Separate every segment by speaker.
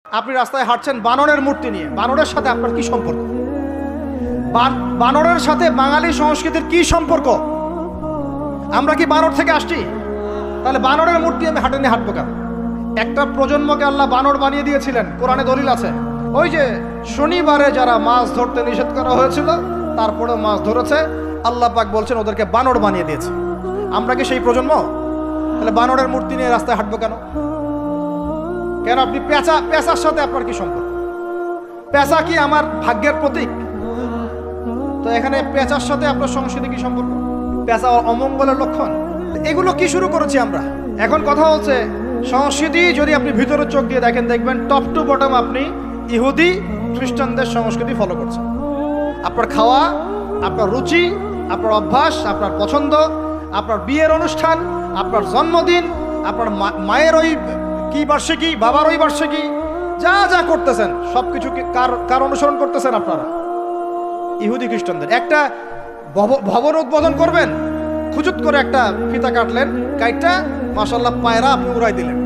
Speaker 1: আপনি রাস্তায় হাঁটছেন বানরের মূর্তি নিয়ে, বানরের সাথে আপনার কি সম্পর্ক? বানরের সাথে বাঙালি সংস্কৃতির কি সম্পর্ক? আমরা কি বানর থেকে আসছি? তাহলে বানরের মূর্তি আমি হাটে নিয়ে হাঁটবো কেন? একটা প্রজন্মকে আল্লাহ বানর বানিয়ে দিয়েছিলেন, কোরআনে দলিল আছে। ওই যে শনিবারে যারা মাছ ধরতে নিষেধ করা হয়েছিল তারপরেও মাছ ধরেছে, আল্লাহ পাক বলছেন ওদেরকে বানর বানিয়ে দিয়েছে। আমরা কি সেই প্রজন্ম? তাহলে বানরের মূর্তি নিয়ে রাস্তায় হাঁটবো কেন? কেন আপনি পেঁচার সাথে আপনার কি সম্পর্ক? পেঁচা কি আমার ভাগ্যের প্রতীক? তো এখানে পেঁচার সাথে আপনার সংস্কৃতি কি সম্পর্ক? পেঁচা অমঙ্গলের লক্ষণ। এগুলো কি শুরু করেছি আমরা? এখন কথা হচ্ছে সংস্কৃতি যদি আপনি ভিতরে চোখ দিয়ে দেখেন, দেখবেন টপ টু বটম আপনি ইহুদি খ্রিস্টানদের সংস্কৃতি ফলো করছেন। আপনার খাওয়া, আপনার রুচি, আপনার অভ্যাস, আপনার পছন্দ, আপনার বিয়ের অনুষ্ঠান, আপনার জন্মদিন, আপনার মায়ের ওই কি বার্ষিকী, বাবার ওই বার্ষিকী, যা যা করতেছেন সবকিছু কার অনুসরণ করতেছেন আপনারা? ইহুদি খ্রিস্টানদের। একটা ভবন উদ্বোধন করবেন, খুচুত করে একটা ফিতা কাটলেন, কাইটটা মাশাআল্লাহ পায়রা আপনি উড়াই দিলেন।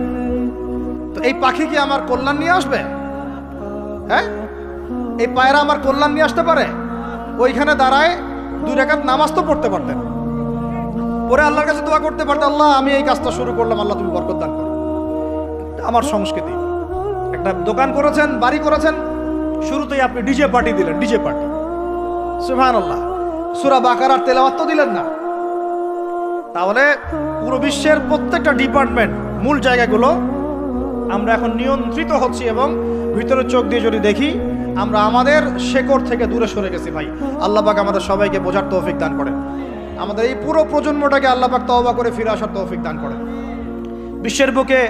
Speaker 1: তো এই পাখি কি আমার কল্যাণ নিয়ে আসবে? হ্যাঁ, এই পায়রা আমার কল্যাণ নিয়ে আসতে পারে? ওইখানে দাঁড়ায় 2 রাকাত নামাজ তো পড়তে পারতেন, পরে আল্লাহর কাছে দোয়া করতে পারতেন, আল্লাহ আমি এই কাজটা শুরু করলাম, আল্লাহ তুমি বরকত দান করো। আমার সংস্কৃতি। একটা দোকান করেছেন, বাড়ি করেছেন, শুরুতেই আপনি ডিজে পার্টি দিলেন, ডিজে পার্টি। সুবহানাল্লাহ। সূরা বাকারার তেলাওয়াত তো দিলেন না। তাহলে পুরো বিশ্বের প্রত্যেকটা ডিপার্টমেন্ট, মূল জায়গাগুলো আমরা এখন নিয়ন্ত্রিত হচ্ছি, এবং ভিতরে চোখ দিয়ে যদি দেখি আমরা আমাদের শেকড় থেকে দূরে সরে গেছি। ভাই আল্লাহ পাক আমাদের সবাইকে বোঝার তৌফিক দান করেন, আমাদের এই পুরো প্রজন্মটাকে আল্লাহ পাক তওবা করে ফিরে আসার তৌফিক দান করেন। বিশ্বের বুকে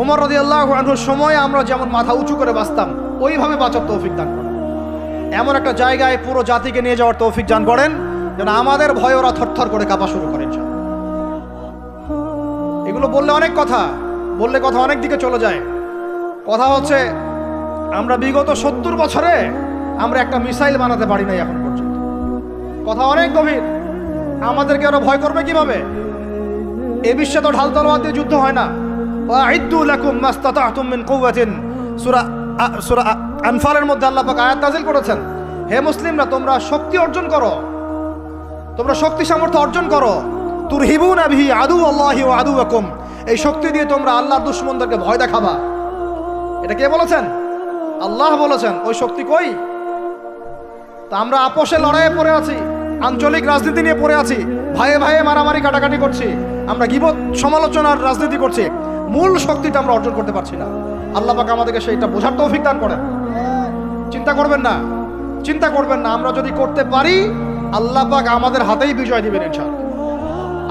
Speaker 1: ওমর রাদিয়াল্লাহু আনহুর সময় আমরা যেমন মাথা উঁচু করে বাঁচতাম, ওইভাবে বাঁচার তৌফিক দান করেন। এমন একটা জায়গায় পুরো জাতিকে নিয়ে যাওয়ার তৌফিক দান করেন যেন আমাদের ভয়ে ওরা থরথর করে কাঁপা শুরু করেন। এগুলো বললে অনেক কথা, বললে কথা অনেক দিকে চলে যায়। কথা হচ্ছে আমরা বিগত 70 বছরে আমরা একটা মিসাইল বানাতে পারি নাই এখন পর্যন্ত। কথা অনেক গভীর। আমাদেরকে ওরা ভয় করবে কিভাবে? এ বিশ্বে তো ঢাল তলোয়ার দিয়ে যুদ্ধ হয় না। ওয়াইদ্দু লাকুম মাস্তাতাতুম মিন কুওয়াতিন, সূরা আনফালের মধ্যে আল্লাহ পাক আয়াত নাযিল করেছেন, হে মুসলিমরা তোমরা শক্তি অর্জন করো, তোমরা শক্তি সামর্থ্য অর্জন করো। তুরহিবুনা বিহি আদুওয়াল্লাহি ওয়া আদুওয়াকুম, এই শক্তি দিয়ে তোমরা আল্লাহর দুশমনদেরকে ভয় দেখাবা। এটা কে বলেছেন? আল্লাহ বলেছেন। ওই শক্তি কই? তা আমরা আপোষে লড়াইয়ে পড়ে আছি, আঞ্চলিক রাজনীতি নিয়ে পড়ে আছি, ভাইয়ে ভাইয়ে মারামারি কাটাকাটি করছি, আমরা গীবত সমালোচনার রাজনীতি করছি, মূল শক্তিটা আমরা অর্জন করতে পারছি না। আল্লাহ পাক আমাদেরকে সেইটা বোঝার তৌফিক দান করেন। চিন্তা করবেন না, চিন্তা করবেন না, আমরা যদি করতে পারি আল্লাহ পাক আমাদের হাতেই বিজয় দিবেন ইনশাআল্লাহ।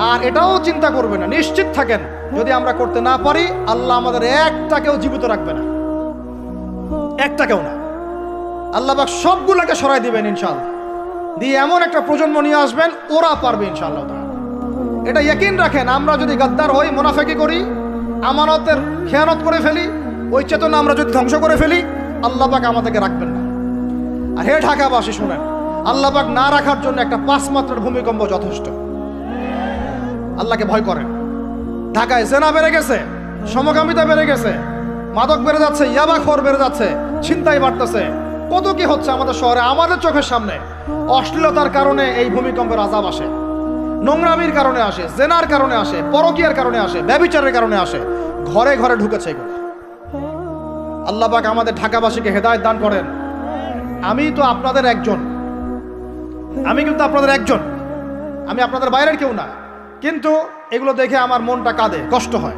Speaker 1: আর এটাও চিন্তা করবেন না, নিশ্চিত থাকেন যদি আমরা করতে না পারি আল্লাহ আমাদের একটাকেও জীবিত রাখবে না, একটাকেও না। আল্লাহ পাক সবগুলোকে সরাই দিবেন ইনশাআল্লাহ, দিয়ে এমন একটা প্রজন্ম নিয়ে আসবেন ওরা পারবে ইনশাআল্লাহ। এটা ইয়াকিন রাখেন। আমরা যদি গাদ্দার হই, মুনাফিকি করি, আমানতের খেয়ানত করে ফেলি, ওই চেতনা আমরা যদি ধ্বংস করে ফেলি, আল্লাহ পাক আমাদেরকে রাখবেন না। আর হে ঢাকাবাসী শুনেন, আল্লাহ পাক না রাখার জন্য একটা 5 মাত্রার ভূমিকম্প যথেষ্ট। আল্লাহকে ভয় করেন। ঢাকায় জেনা বেড়ে গেছে, সমকামিতা বেড়ে গেছে, মাদক বেড়ে যাচ্ছে, ইয়াবাখোর বেড়ে যাচ্ছে, ছিনতাই বাড়তেছে, কত কি হচ্ছে আমাদের শহরে, আমাদের চোখের সামনে। অশ্লীলতার কারণে এই ভূমিকম্পের আযাব আসে, নোংরামির কারণে আসে, জেনার কারণে আসে, পরকীয়ার কারণে আসে, ব্যভিচারের কারণে আসে, ঘরে ঘরে ঢুকেছে এগুলো। আল্লাহ পাক আমাদের ঢাকাবাসীকে হেদায়েত দান করেন। আমি তো আপনাদের একজন, আমি কিন্তু আপনাদের একজন, আমি আপনাদের বাইরের কেউ না, কিন্তু এগুলো দেখে আমার মনটা কাঁদে, কষ্ট হয়।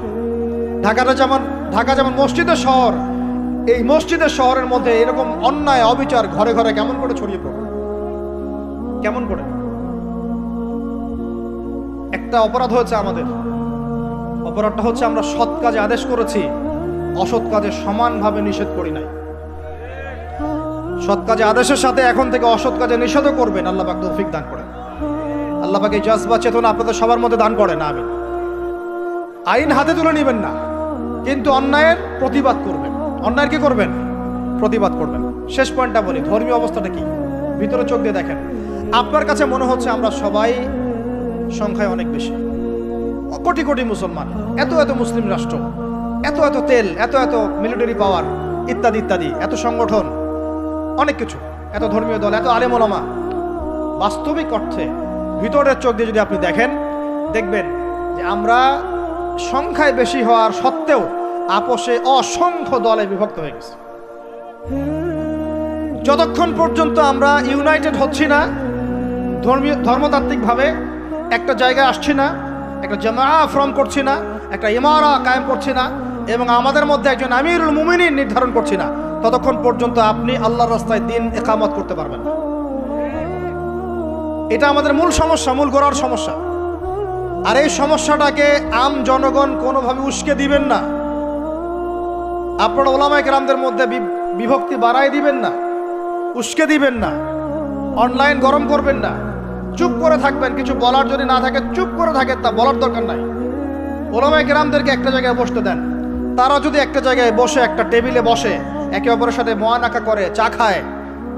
Speaker 1: ঢাকা যেমন মসজিদের শহর, এই মসজিদের শহরের মধ্যে এরকম অন্যায় অবিচার ঘরে ঘরে কেমন করে ছড়িয়ে পড়ে? কেমন করে? একটা অপরাধ হয়েছে আমাদের। অপরাধটা হচ্ছে আমরা সৎ কাজে আদেশ করেছি, অসৎ কাজে সমানভাবে নিষেধ করি নাই। সৎ কাজে আদেশের সাথে এখন থেকে অসৎ কাজে নিষেধও করবেন। আল্লাহ পাক তৌফিক দান করেন। আল্লাহ পাক এই জজবা চেতনা আপনাদের সবার মধ্যে দান করেন। আমিন। আইন হাতে তুলে নেবেন না, কিন্তু অন্যায়ের প্রতিবাদ করবেন। অন্যায়ের কি করবেন? প্রতিবাদ করবেন। শেষ পয়েন্টটা বলি, ধর্মীয় অবস্থাটা কি? ভিতরে চোখ দিয়ে দেখেন। আপনার কাছে মনে হচ্ছে আমরা সবাই সংখ্যায় অনেক বেশি, কোটি কোটি মুসলমান, এত এত মুসলিম রাষ্ট্র, এত এত তেল, এত এত মিলিটারি পাওয়ার, ইত্যাদি ইত্যাদি, এত সংগঠন, অনেক কিছু, এত ধর্মীয় দল, এত আলেম ওলামা। বাস্তবিক অর্থে ভিতরের চোখ দিয়ে যদি আপনি দেখেন, দেখবেন যে আমরা সংখ্যায় বেশি হওয়ার সত্ত্বেও আপোষে অসংখ্য দলে বিভক্ত হয়ে গেছে। যতক্ষণ পর্যন্ত আমরা ইউনাইটেড হচ্ছি না, ধর্মতাত্ত্বিকভাবে একটা জায়গায় আসছি না, একটা জামা ফর্ম করছি না, একটা ইমারা কায়েম করছি না, এবং আমাদের মধ্যে একজন আমিরুল মুমিনিন নির্ধারণ করছি না, ততক্ষণ পর্যন্ত আপনি আল্লাহর রাস্তায় দিন ইকামত করতে পারবেন না। এটা আমাদের মূল সমস্যা, মূল গোড়ার সমস্যা। আর এই সমস্যাটাকে আম জনগণ কোনোভাবে উস্কে দিবেন না। আপনারা ওলামায়ে কেরামদের মধ্যে বিভক্তি বাড়াই দিবেন না, উস্কে দিবেন না, অনলাইন গরম করবেন না, চুপ করে থাকবেন। কিছু বলার যদি না থাকে চুপ করে থাকেন, তা বলার দরকার নাই। ওলামায়ে কেরামদেরকে একটা জায়গায় বসতে দেন। তারা যদি একটা জায়গায় বসে, একটা টেবিলে বসে, একে অপরের সাথে মোয়ানাকা করে, চা খায়,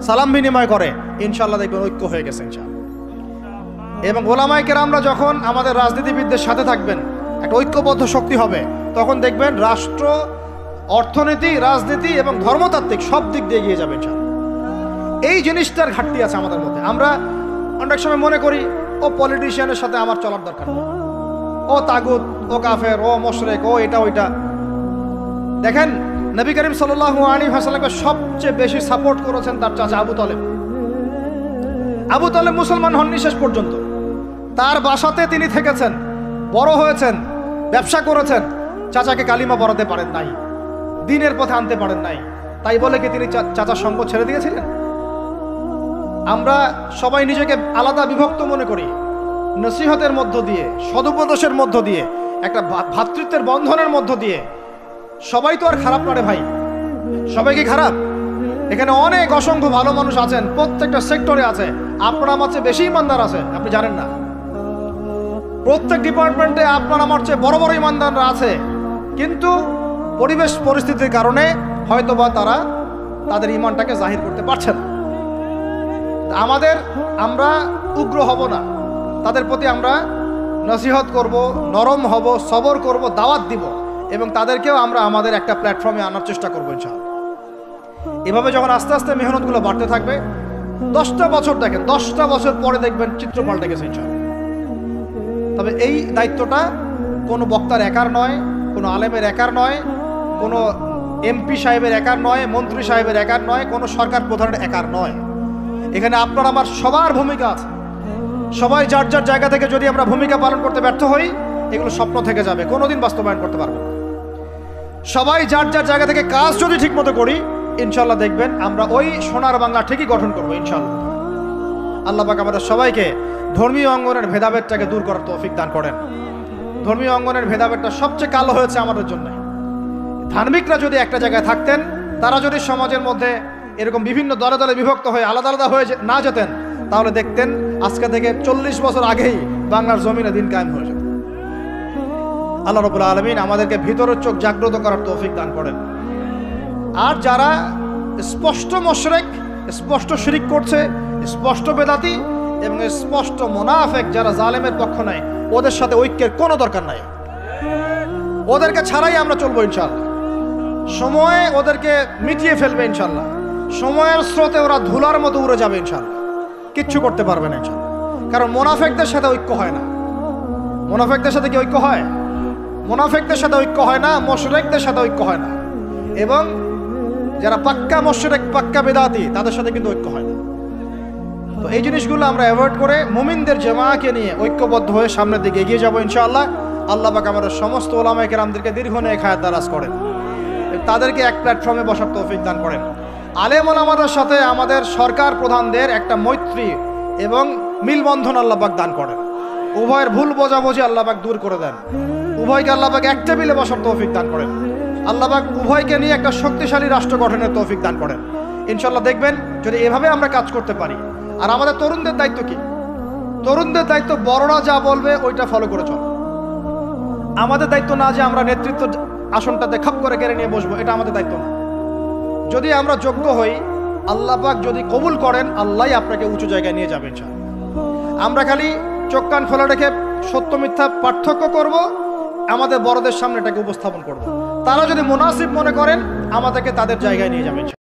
Speaker 1: সালাম বিনিময় করে, ইনশাআল্লাহ দেখবেন ঐক্য হয়ে গেছে ইনশাআল্লাহ। এবং ওলামায়ে কেরামরা যখন আমাদের রাজনীতিবিদদের সাথে থাকবেন, একটা ঐক্যবদ্ধ শক্তি হবে, তখন দেখবেন রাষ্ট্র, অর্থনীতি, রাজনীতি এবং ধর্মতাত্ত্বিক সব দিক দিয়ে এগিয়ে যাবে ইনশাআল্লাহ। এই জিনিসটার ঘাটতি আছে আমাদের মধ্যে। আমরা অনেক সময় মনে করি ও পলিটিশিয়ানের সাথে আমার চলার দরকার নেই, ও তাগুত, ও কাফের, ও মুশরিক, ও এটা ওইটা। দেখেন, নবী করিম সাল্লাল্লাহু আলাইহি ওয়াসাল্লামকে সবচেয়ে বেশি সাপোর্ট করেছেন তার চাচা আবু তালেব। আবু তালেব মুসলমান হননি শেষ পর্যন্ত। তার বাসাতে তিনি থেকেছেন, বড় হয়েছেন, ব্যবসা করেছেন, চাচাকে কালিমা পড়াতে পারেন নাই, দ্বীনের পথে আনতে পারেন নাই। তাই বলে কি তিনি চাচার সঙ্গ ছেড়ে দিয়েছিলেন? আমরা সবাই নিজেকে আলাদা বিভক্ত মনে করি। নসিহতের মধ্য দিয়ে, সদুপদেশের মধ্য দিয়ে, একটা ভ্রাতৃত্বের বন্ধনের মধ্য দিয়ে। সবাই তো আর খারাপ না রে ভাই, সবাই কি খারাপ? এখানে অনেক অসংখ্য ভালো মানুষ আছেন, প্রত্যেকটা সেক্টরে আছে। আপনার আমার চেয়ে বেশি ইমানদার আছে, আপনি জানেন না? প্রত্যেক ডিপার্টমেন্টে আপনার আমার চেয়ে বড় বড় ইমানদাররা আছে, কিন্তু পরিবেশ পরিস্থিতির কারণে হয়তোবা তারা তাদের ইমানটাকে জাহির করতে পারছে না। আমরা উগ্র হব না, তাদের প্রতি আমরা নসিহত করব, নরম হব, সবর করব, দাওয়াত দিব, এবং তাদেরকেও আমরা আমাদের একটা প্ল্যাটফর্মে আনার চেষ্টা করবো ইনশাআল্লাহ। এভাবে যখন আস্তে আস্তে মেহনতগুলো বাড়তে থাকবে, 10টা বছর দেখেন, 10টা বছর পরে দেখবেন চিত্র পাল্টে গেছে ইনশাআল্লাহ। তবে এই দায়িত্বটা কোনো বক্তার একার নয়, কোনো আলেমের একার নয়, কোনো এমপি সাহেবের একার নয়, মন্ত্রী সাহেবের একার নয়, কোনো সরকার প্রধানের একার নয়। এখানে আপনার আমার সবার ভূমিকা আছে। সবাই যার যার জায়গা থেকে যদি আমরা ভূমিকা পালন করতে ব্যর্থ হই, এগুলো স্বপ্ন থেকে যাবে, কোনোদিন বাস্তবায়ন করতে পারবো না। সবাই যার যার জায়গা থেকে কাজ যদি ঠিক মতো করি, ইনশাল্লাহ দেখবেন আমরা ওই সোনার বাংলা ঠিকই গঠন করবো ইনশাল্লাহ। আল্লাহ পাক আমাদের সবাইকে ধর্মীয় অঙ্গনের ভেদাভেদটাকে দূর করার তৌফিক দান করেন। ধর্মীয় অঙ্গনের ভেদাভেদটা সবচেয়ে কালো হয়েছে আমাদের জন্য। ধার্মিকরা যদি একটা জায়গায় থাকতেন, তারা যদি সমাজের মধ্যে এরকম বিভিন্ন দলে দলে বিভক্ত হয়ে আলাদা আলাদা হয়ে না যেতেন, তাহলে দেখতেন আজকে থেকে 40 বছর আগেই বাংলার জমিনে দিন কায়েম হয়ে যেত। আল্লাহ রাব্বুল আলামিন আমাদেরকে ভিতরের চোখ জাগ্রত করার তৌফিক দান করেন। আর যারা স্পষ্ট মুশরিক, স্পষ্ট শিরিক করছে, স্পষ্ট বেদাতি এবং স্পষ্ট মুনাফিক, যারা জালেমের পক্ষ নেয়, ওদের সাথে ঐক্যের কোনো দরকার নাই। ওদেরকে ছাড়াই আমরা চলবো ইনশাআল্লাহ। সময় ওদেরকে মিটিয়ে ফেলবে ইনশাআল্লাহ। সময়ের স্রোতে ওরা ধুলার মতো উড়ে যাবে ইনশাআল্লাহ, কিচ্ছু করতে পারবে না ইনশাআল্লাহ। কারণ মুনাফিকদের সাথে ঐক্য হয় না। মুনাফিকদের সাথে কি ঐক্য হয়? মুনাফিকদের সাথে ঐক্য হয় না, মুশরিকদের সাথে ঐক্য হয় না। এবং যারা পাক্কা মুশরিক, পাক্কা বেদাতি, তাদের সাথে কিন্তু ঐক্য হয় না। তো এই জিনিসগুলো আমরা অ্যাভয়েড করে মুমিনদের জামাকে নিয়ে ঐক্যবদ্ধ হয়ে সামনের দিকে এগিয়ে যাবো ইনশাআল্লাহ। আল্লাহ পাক আমাদের সমস্ত ওলামায়ে কেরামদেরকে দীর্ঘ নেক হায়াত দারাজ করেন, তাদেরকে এক প্ল্যাটফর্মে বসার তৌফিক দান করেন। আলেম ওলামাদের সাথে আমাদের সরকার প্রধানদের একটা মৈত্রী এবং মিলবন্ধন আল্লাহ পাক দান করেন। উভয়ের ভুল বোঝাবুঝি আল্লাহ পাক দূর করে দেন। উভয়কে আল্লাহ পাক এক টেবিলে বসার তৌফিক দান করেন। আল্লাহ পাক উভয়কে নিয়ে একটা শক্তিশালী রাষ্ট্র গঠনের তৌফিক দান করেন ইনশাআল্লাহ। দেখবেন যদি এভাবে আমরা কাজ করতে পারি। আর আমাদের তরুণদের দায়িত্ব কি? তরুণদের দায়িত্ব বড়রা যা বলবে ওইটা ফলো করে চলো। আমাদের দায়িত্ব না যে আমরা নেতৃত্ব আসনটাতে খাপ করে কেড়ে নিয়ে বসবো, এটা আমাদের দায়িত্ব না। যদি আমরা যোগ্য হই, আল্লাহ পাক যদি কবুল করেন, আল্লাহই আপনাকে উঁচু জায়গায় নিয়ে যাবেন ইনশাআল্লাহ। আমরা খালি চোখ কান খোলা রেখে সত্য মিথ্যা পার্থক্য করব, আমাদের বড়দের সামনে এটাকে উপস্থাপন করব। তারা যদি মুনাসিব মনে করেন, আমাদেরকে তাদের জায়গায় নিয়ে যাবে।